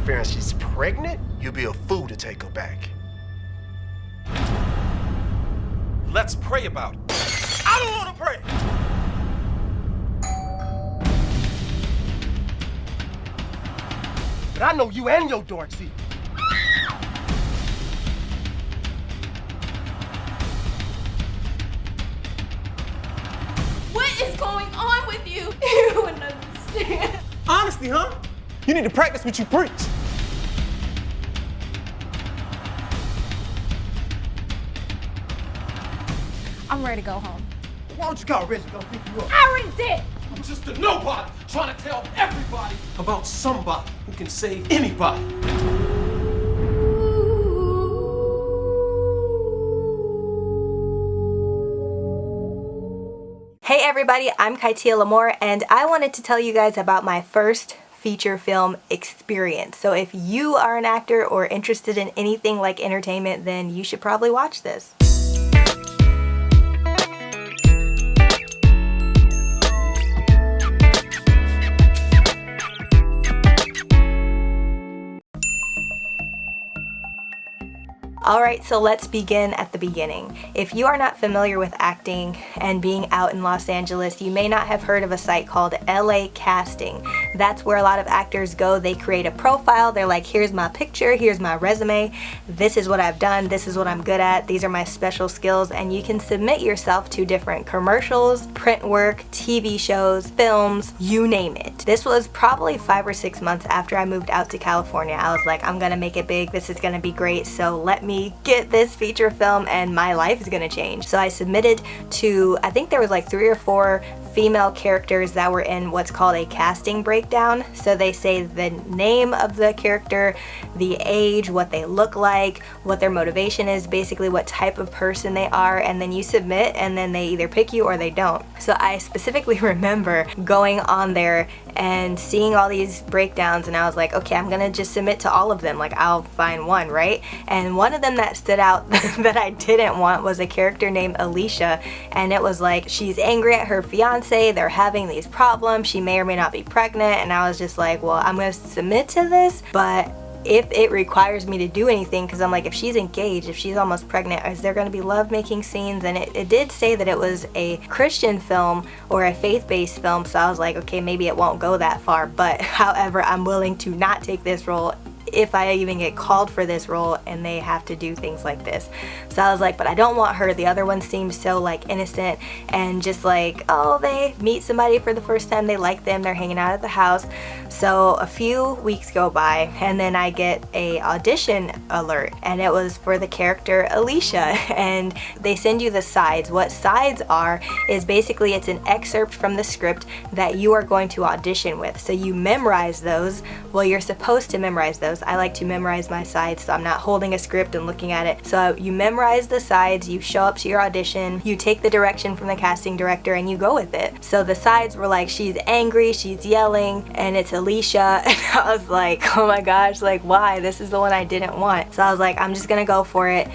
interference she's pregnant, you'll be a fool to take her back. Let's pray about it. I don't want to pray. But I know you and your dark secret. What is going on with you? You wouldn't understand. Honestly, huh? You need to practice what you preach. I'm ready to go home. Why don't you call Reggie to come pick you up? I already did. I'm just a nobody trying to tell everybody about somebody who can save anybody. Hey everybody, I'm Kytia L'amour and I wanted to tell you guys about my first feature film experience. So if you are an actor or interested in anything like entertainment, then you should probably watch this. Alright, so let's begin at the beginning. If you are not familiar with acting and being out in Los Angeles, you may not have heard of a site called LA Casting. That's where a lot of actors go. They create a profile. They're like, here's my picture, here's my resume, this is what I've done, this is what I'm good at, these are my special skills, and you can submit yourself to different commercials, print work, TV shows, films, you name it. This was probably 5 or 6 months after I moved out to California. I was like, I'm gonna make it big, this is gonna be great, so let me get this feature film and my life is gonna change. So I submitted to, I think there was like 3 or 4 female characters that were in what's called a casting breakdown. So they say the name of the character, the age, what they look like, what their motivation is, basically what type of person they are, and then you submit and then they either pick you or they don't. So I specifically remember going on there and seeing all these breakdowns and I was like, okay, I'm gonna just submit to all of them, like I'll find one, right? And one of them that stood out that I didn't want was a character named Alicia, and it was like she's angry at her fiance, they're having these problems, she may or may not be pregnant, and I was just like, well, I'm gonna submit to this, but if it requires me to do anything, because I'm like, if she's engaged, if she's almost pregnant, is there going to be love-making scenes? And it did say that it was a Christian film or a faith-based film, so I was like, okay, maybe it won't go that far, but however, I'm willing to not take this role if I even get called for this role and they have to do things like this. So I was like, but I don't want her. The other one seems so like innocent and just like, oh, they meet somebody for the first time, they like them, they're hanging out at the house. So a few weeks go by and then I get a audition alert, and it was for the character Alicia, and they send you the sides. What sides are is basically it's an excerpt from the script that you are going to audition with. So you memorize those. Well, you're supposed to memorize those. I like to memorize my sides so I'm not holding a script and looking at it. So you memorize the sides, you show up to your audition, you take the direction from the casting director and you go with it. So the sides were like, she's angry, she's yelling, and it's Alicia. And I was like, oh my gosh, like why? This is the one I didn't want. So I was like, I'm just gonna go for it.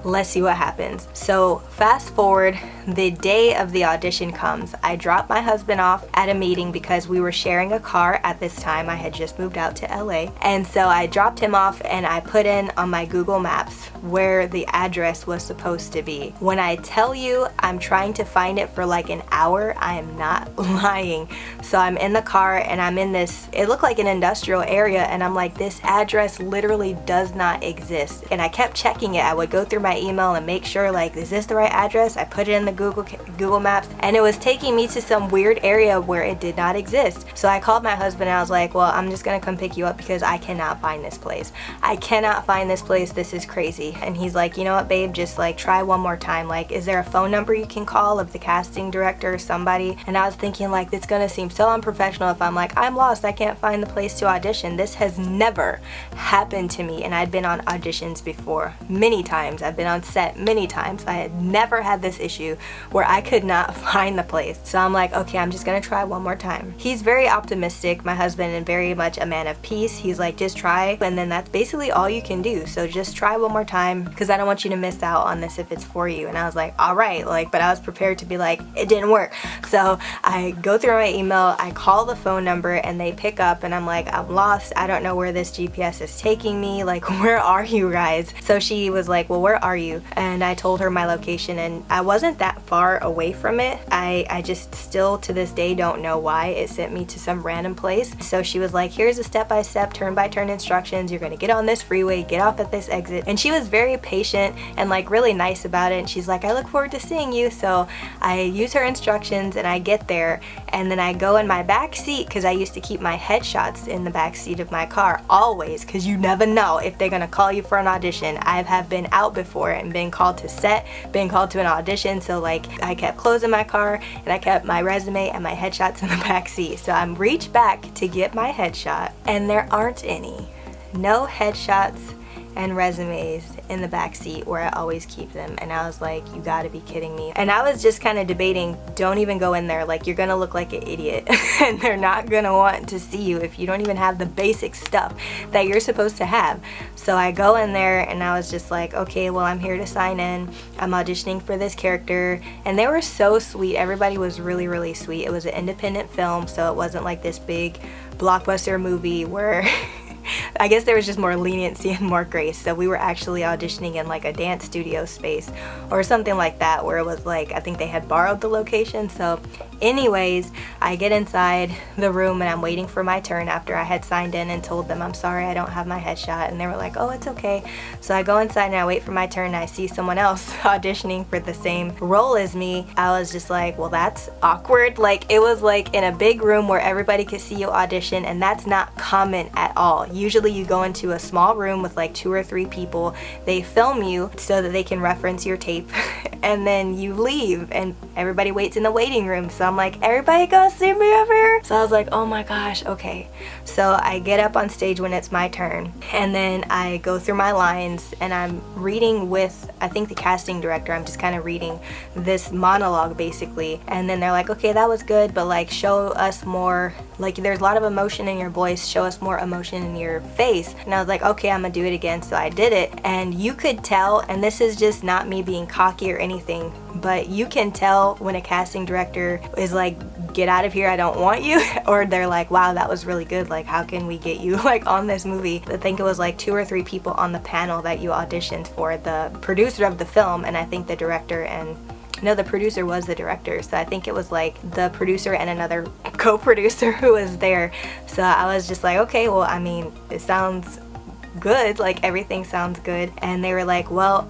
Let's see what happens. So fast forward, the day of the audition comes. I drop my husband off at a meeting because we were sharing a car at this time. I had just moved out to LA. And so I dropped him off and I put in on my Google Maps where the address was supposed to be. When I tell you I'm trying to find it for like an hour, I am not lying. So I'm in the car and I'm in this, it looked like an industrial area, and I'm like, this address literally does not exist. And I kept checking it. I would go through my email and make sure, like, is this the right address? I put it in the Google Maps and it was taking me to some weird area where it did not exist. So I called my husband and I was like, well, I'm just gonna come pick you up because I cannot find this place. I cannot find this place, this is crazy. And he's like, you know what, babe, just like try one more time. Like, is there a phone number you can call of the casting director or somebody? And I was thinking, like, it's gonna seem so unprofessional if I'm like, I'm lost, I can't find the place to audition. This has never happened to me, and I'd been on auditions before many times. I've been on set many times. I had never had this issue where I could not find the place. So I'm like, okay, I'm just gonna try one more time. He's very optimistic, my husband, and very much a man of peace. He's like, just try, and then that's basically all you can do. So just try one more time, because I don't want you to miss out on this if it's for you. And I was like, all right, like, but I was prepared to be like, it didn't work. So I go through my email, I call the phone number, and they pick up, and I'm like, I'm lost. I don't know where this GPS is taking me. Like, where are you guys? So she was like, well, where are you? And I told her my location, and I wasn't that far away from it. I just still to this day don't know why it sent me to some random place. So she was like, here's a step-by-step, turn-by-turn instructions. You're gonna get on this freeway, get off at this exit. And she was very patient and like really nice about it. And she's like, I look forward to seeing you. So I use her instructions and I get there, and then I go in my back seat, because I used to keep my headshots in the back seat of my car always, because you never know if they're gonna call you for an audition. I have been out before and been called to set, been called to an audition. So like I kept clothes in my car and I kept my resume and my headshots in the back seat. So I'm reached back to get my headshot, and there aren't any. No headshots and resumes in the back seat where I always keep them. And I was like, you gotta be kidding me. And I was just kind of debating, don't even go in there. Like, you're gonna look like an idiot and they're not gonna want to see you if you don't even have the basic stuff that you're supposed to have. So I go in there and I was just like, okay, well, I'm here to sign in. I'm auditioning for this character. And they were so sweet. Everybody was really, really sweet. It was an independent film, so it wasn't like this big blockbuster movie where I guess there was just more leniency and more grace. So we were actually auditioning in like a dance studio space or something like that, where it was like, I think they had borrowed the location. So anyways, I get inside the room and I'm waiting for my turn after I had signed in and told them, I'm sorry, I don't have my headshot. And they were like, oh, it's okay. So I go inside and I wait for my turn, and I see someone else auditioning for the same role as me. I was just like, well, that's awkward. Like, it was like in a big room where everybody could see you audition, and that's not common at all. Usually you go into a small room with like 2 or 3 people, they film you so that they can reference your tape, and then you leave and everybody waits in the waiting room. So I'm like, everybody go see me over here? So I was like, oh my gosh, okay. So I get up on stage when it's my turn, and then I go through my lines and I'm reading with, I think, the casting director. I'm just kind of reading this monologue basically, and then they're like, okay, that was good, but like, show us more, like, there's a lot of emotion in your voice, show us more emotion in your face. And I was like, okay, I'm gonna do it again. So I did it, and you could tell, and this is just not me being cocky or anything, but you can tell when a casting director is like, get out of here, I don't want you, or they're like, wow, that was really good, like, how can we get you like on this movie? I think it was like 2 or 3 people on the panel that you auditioned for, the producer of the film, and I think the director, and no, the producer was the director. So I think it was like the producer and another co-producer who was there. So I was just like, okay, well, I mean, it sounds good, like everything sounds good. And they were like, well,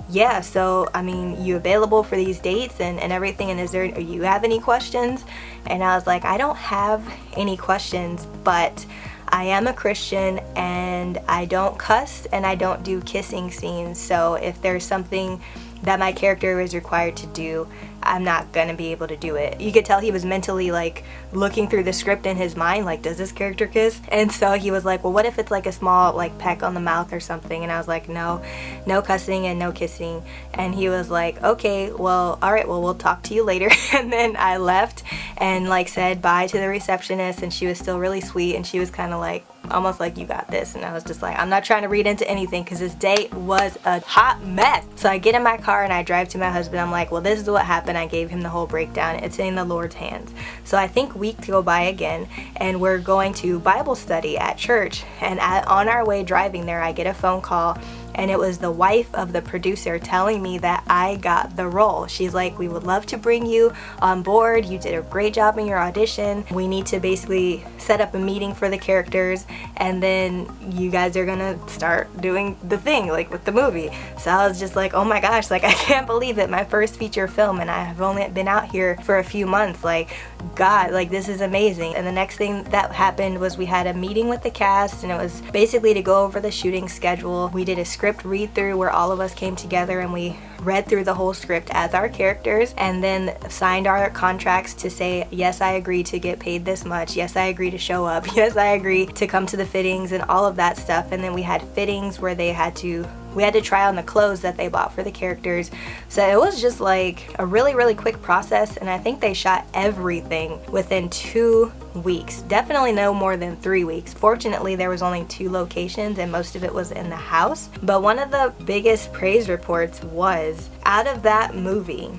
yeah, so I mean, you available for these dates and everything, and do you have any questions? And I was like, I don't have any questions, but I am a Christian and I don't cuss and I don't do kissing scenes. So if there's something that my character is required to do, I'm not gonna be able to do it. You could tell he was mentally like looking through the script in his mind, like, does this character kiss? And so he was like, well, what if it's like a small like peck on the mouth or something? And I was like, no cussing and no kissing. And he was like, okay, well, all right, well, we'll talk to you later. And then I left and like said bye to the receptionist, and she was still really sweet, and she was kind of like, almost like, you got this. And I was just like, I'm not trying to read into anything, because this date was a hot mess. So I get in my car and I drive to my husband. I'm like, well, this is what happened. I gave him the whole breakdown. It's in the Lord's hands. So I think weeks go by again, and we're going to Bible study at church, and on our way driving there, I get a phone call, and it was the wife of the producer telling me that I got the role. She's like, we would love to bring you on board. You did a great job in your audition. We need to basically set up a meeting for the characters, and then you guys are gonna start doing the thing, like with the movie. So I was just like, oh my gosh, like, I can't believe it. My first feature film, and I have only been out here for a few months. Like, God, like, this is amazing. And the next thing that happened was we had a meeting with the cast, and it was basically to go over the shooting schedule. We did a script read through where all of us came together and we read through the whole script as our characters, and then signed our contracts to say, yes, I agree to get paid this much, yes, I agree to show up, yes, I agree to come to the fittings and all of that stuff. And then we had fittings where they had to We had to try on the clothes that they bought for the characters. So it was just like a really quick process, and I think they shot everything within 2 weeks. Definitely no more than 3 weeks. Fortunately, there was only 2 locations and most of it was in the house. But one of the biggest praise reports was, out of that movie,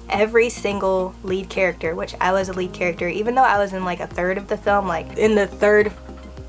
every single lead character, which I was a lead character, even though I was in like a third of the film, like in the third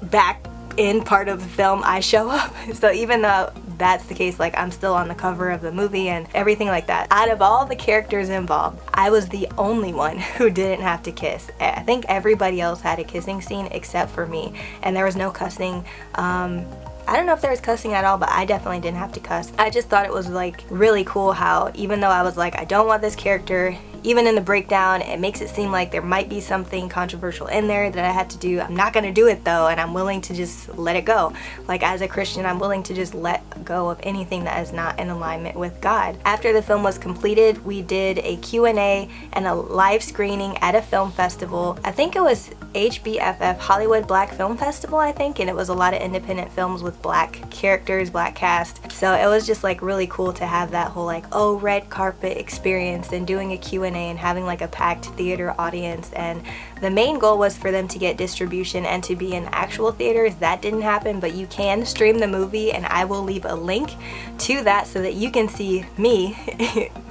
back end part of the film, I show up. So even though that's the case, like I'm still on the cover of the movie and everything like that. Out of all the characters involved, I was the only one who didn't have to kiss. I think everybody else had a kissing scene except for me, and there was no cussing. I don't know if there was cussing at all, but I definitely didn't have to cuss. I just thought it was like really cool how, even though I was like, I don't want this character, even in the breakdown, it makes it seem like there might be something controversial in there that I had to do. I'm not gonna do it though, and I'm willing to just let it go. Like as a Christian, I'm willing to just let go of anything that is not in alignment with God. After the film was completed, we did a Q&A and a live screening at a film festival. I think it was HBFF, Hollywood Black Film Festival, I think, and it was a lot of independent films with black characters, black cast. So it was just like really cool to have that whole like, oh, red carpet experience and doing a Q&A and having like a packed theater audience. And the main goal was for them to get distribution and to be in actual theaters. That didn't happen, but you can stream the movie, and I will leave a link to that so that you can see me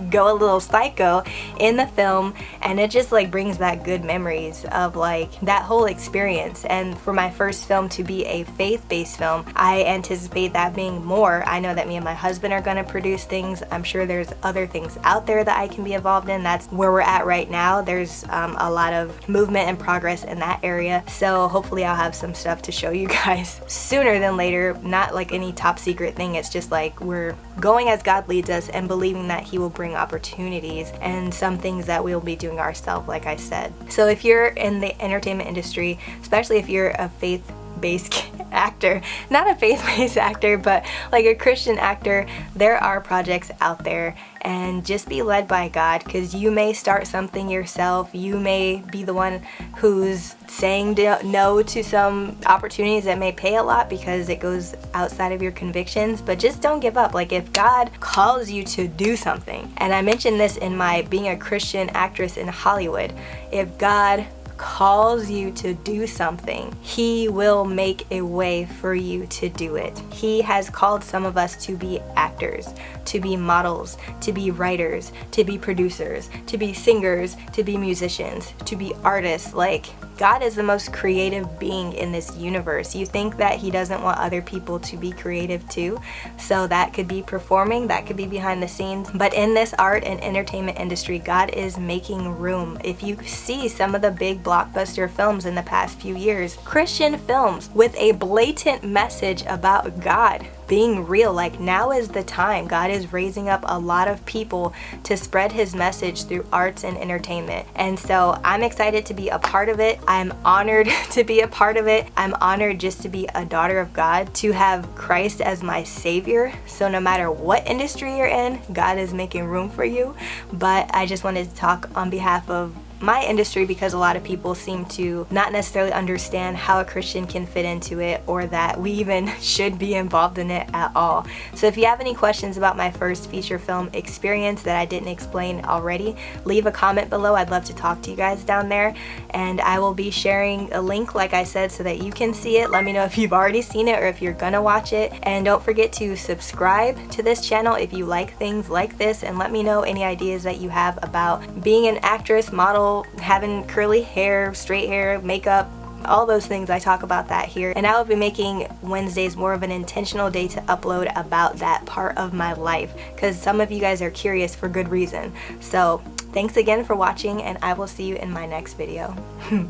go a little psycho in the film, and it just like brings back good memories of like that whole experience. And for my first film to be a faith-based film, I anticipate that being more. I know that me and my husband are going to produce things. I'm sure there's other things out there that I can be involved in. That's where we're at right now. There's a lot of movement and progress in that area, so hopefully I'll have some stuff to show you guys sooner than later. Not like any top secret thing, it's just like we're going as God leads us and believing that He will bring opportunities and some things that we'll be doing ourselves, like I said. So if you're in the entertainment industry, especially if you're a faith-based actor, not a faith-based actor, but like a Christian actor, there are projects out there, and just be led by God, because you may start something yourself. You may be the one who's saying no to some opportunities that may pay a lot because it goes outside of your convictions, but just don't give up. Like if God calls you to do something, and I mentioned this in my being a Christian actress in Hollywood, if God calls you to do something, He will make a way for you to do it. He has called some of us to be actors, to be models, to be writers, to be producers, to be singers, to be musicians, to be artists. Like, God is the most creative being in this universe. You think that He doesn't want other people to be creative too? So that could be performing, that could be behind the scenes. But in this art and entertainment industry, God is making room. If you see some of the big blockbuster films in the past few years, Christian films with a blatant message about God being real, like now is the time. God is raising up a lot of people to spread His message through arts and entertainment. And so I'm excited to be a part of it. I'm honored to be a part of it. I'm honored just to be a daughter of God, to have Christ as my Savior. So no matter what industry you're in, God is making room for you. But I just wanted to talk on behalf of my industry, because a lot of people seem to not necessarily understand how a Christian can fit into it, or that we even should be involved in it at all. So if you have any questions about my first feature film experience that I didn't explain already, leave a comment below. I'd love to talk to you guys down there, and I will be sharing a link, like I said, so that you can see it. Let me know if you've already seen it or if you're gonna watch it, and don't forget to subscribe to this channel if you like things like this, and let me know any ideas that you have about being an actress, model, having curly hair, straight hair, makeup, all those things. I talk about that here, and I will be making Wednesdays more of an intentional day to upload about that part of my life, because some of you guys are curious for good reason. So thanks again for watching, and I will see you in my next video.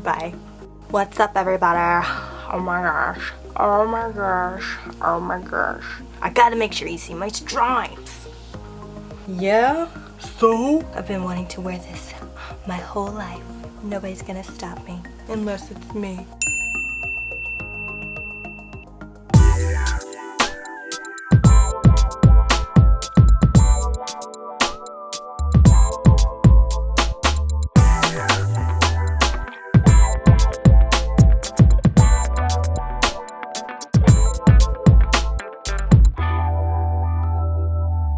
Bye. What's up, everybody? Oh my gosh, oh my gosh, oh my gosh, I gotta make sure you see my stripes. Yeah, so I've been wanting to wear this my whole life. Nobody's gonna stop me unless it's me.